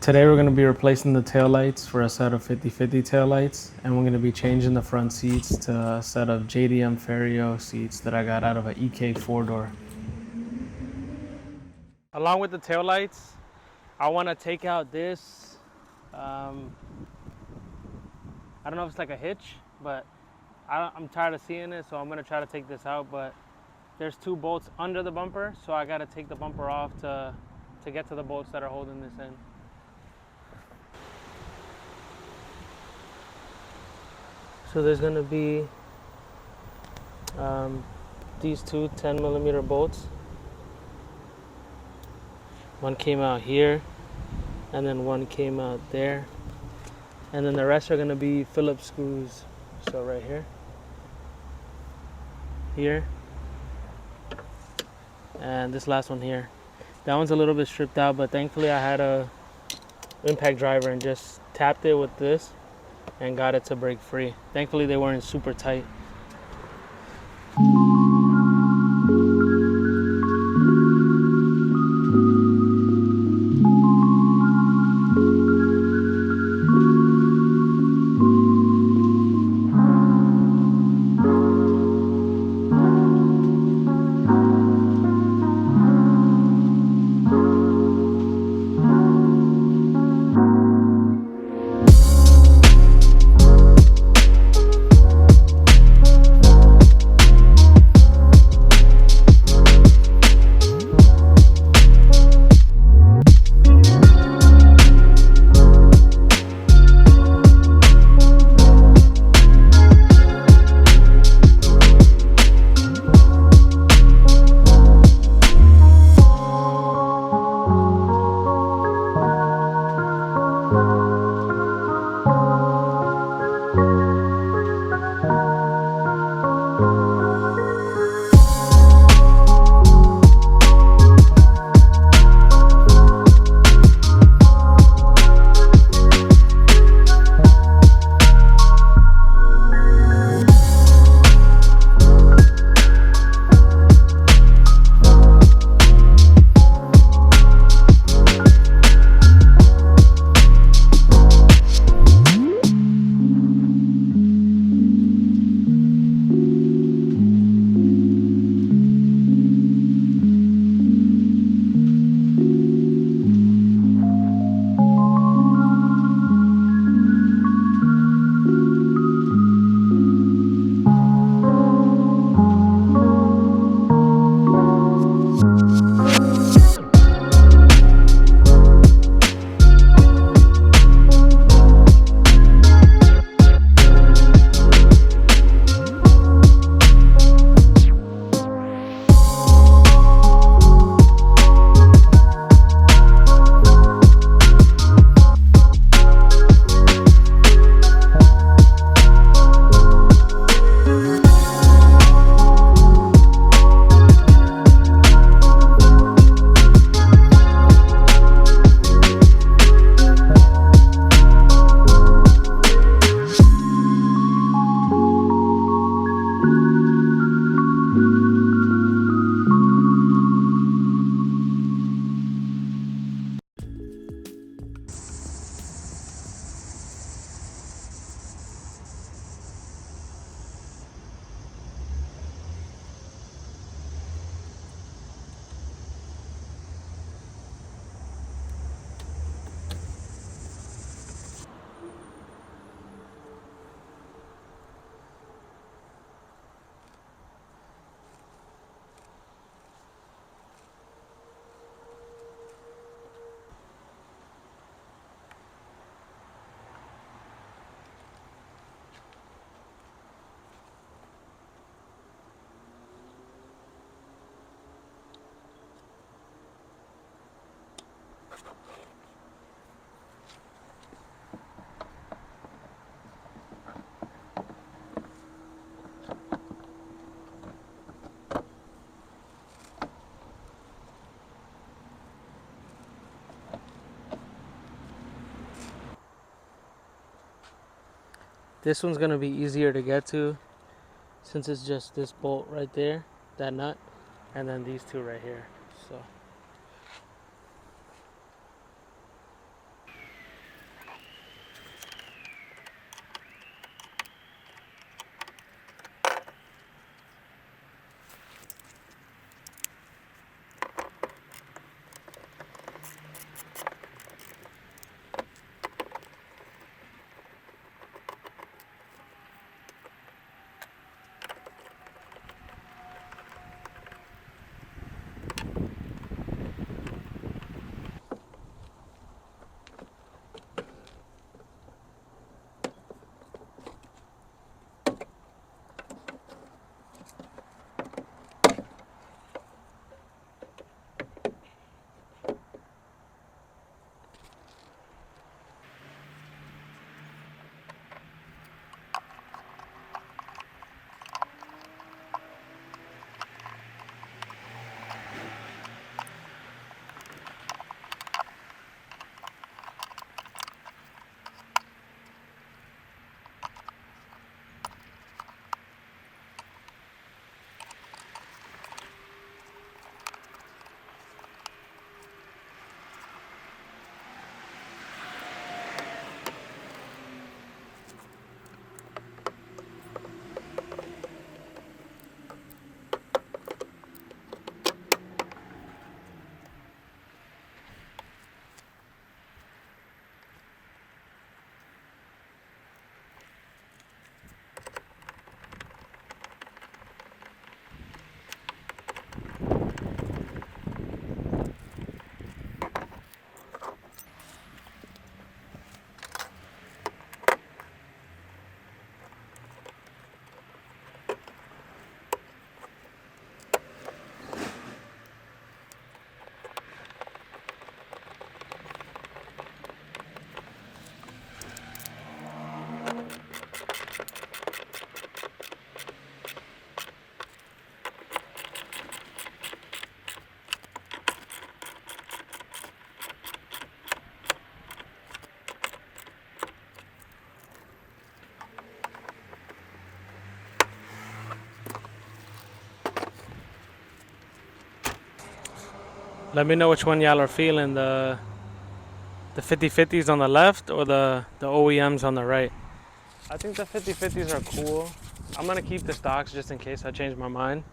Today we're going to be replacing the taillights for a set of 50/50 taillights, and we're going to be changing the front seats to a set of JDM Ferio seats that I got out of an EK 4-door. Along with the taillights, I want to take out this, I don't know if it's like a hitch, but I'm tired of seeing it, so I'm going to try to take this out, but there's two bolts under the bumper, so I got to take the bumper off to get to the bolts that are holding this in. So there's going to be these two 10mm bolts. One came out here, and then one came out there. And then the rest are going to be Phillips screws. So right here, here, and this last one here. That one's a little bit stripped out, but thankfully I had a impact driver and just tapped it with this and got it to break free. Thankfully they weren't super tight. This one's gonna be easier to get to since it's just this bolt right there, that nut, and then these two right here. So Let me know which one y'all are feeling, the 50/50s on the left or the OEMs on the right. I think the 50/50s are cool. I'm gonna keep the stocks just in case I change my mind.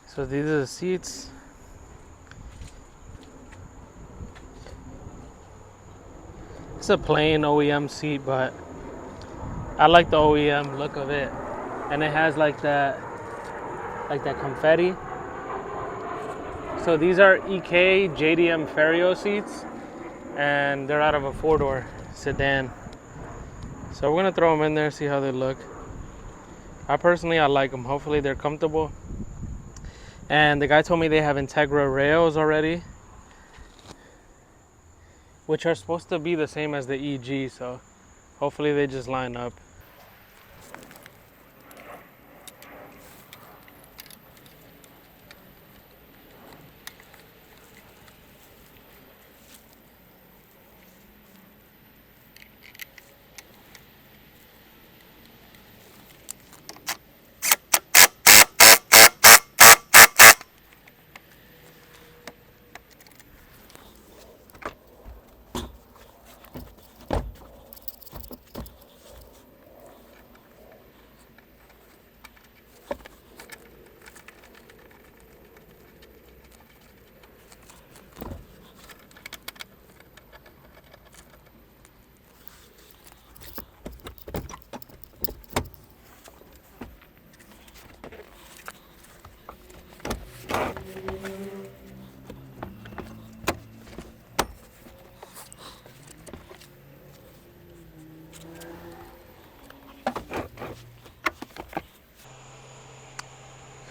So these are the seats. It's a plain OEM seat, but I like the OEM look of it. And it has like that confetti. So these are EK JDM Ferio seats, and they're out of a 4-door sedan. So we're gonna throw them in there, see how they look. I like them. Hopefully they're comfortable. And the guy told me they have Integra rails already, which are supposed to be the same as the EG, so hopefully they just line up.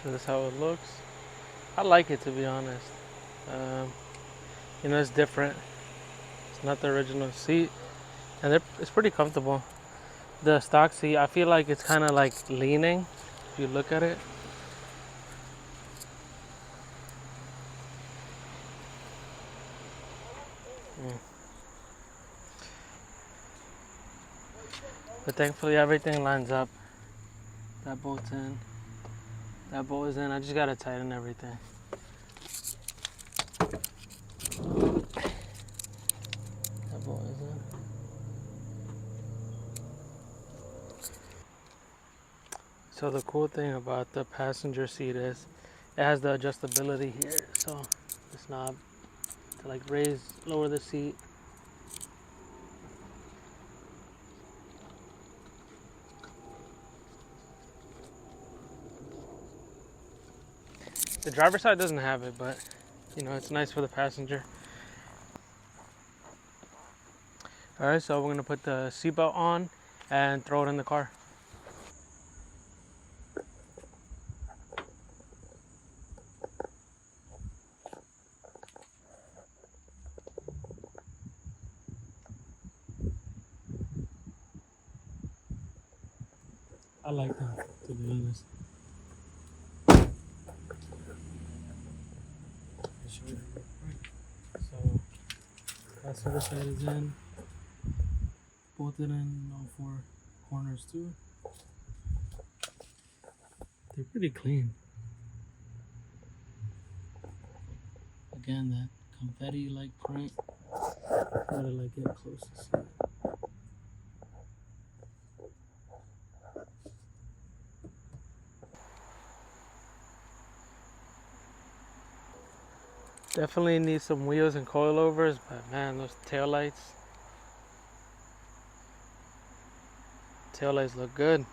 So that's how it looks. I like it, to be honest. It's different. It's not the original seat, and it's pretty comfortable. The stock seat, I feel like it's kind of like leaning if you look at it. But thankfully everything lines up. That bolt's in. That bolt is in. I just gotta tighten everything. That bolt is in. So the cool thing about the passenger seat is it has the adjustability here. So this knob to like lower the seat. The driver's side doesn't have it, but it's nice for the passenger. All right, so we're gonna put the seatbelt on and throw it in the car. like them, to be honest. I'll show you real quick. So passenger side is in, bolted in all four corners too. They're pretty clean. Again, that confetti-like print. Gotta like get close to see it. Definitely need some wheels and coilovers, but man, those taillights look good.